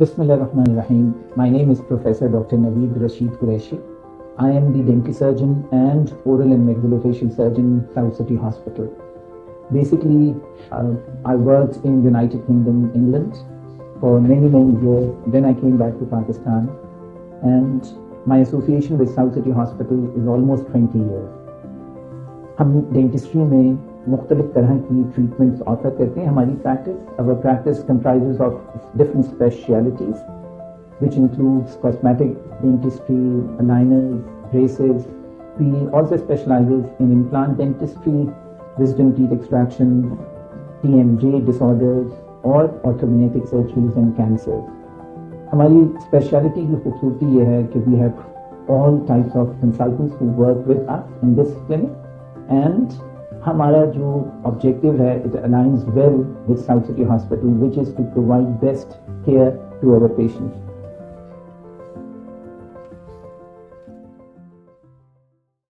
Bismillahirrahmanirrahim. My name is Professor Dr. Navid Qureshi. I am the dental surgeon and oral and maxillofacial surgeon, South City Hospital. Basically, I worked in United Kingdom, England for many years. Then I came back to Pakistan, and my association with South City Hospital is almost 20 years. हम dentistry में मुख्तलिफ तरह की treatments offer करते हैं. हमारी practice comprises of different specialities, which includes cosmetic dentistry, aligners, braces. We also specialize in implant dentistry, wisdom teeth extraction, TMJ disorders, or orthodontic surgeries and cancers. हमारी speciality की खूबसूरती ये है कि we have all types of consultants who work with us in this clinic, and हमारा जो objective है, it aligns well with South City Hospital, which is to provide best care to our patients.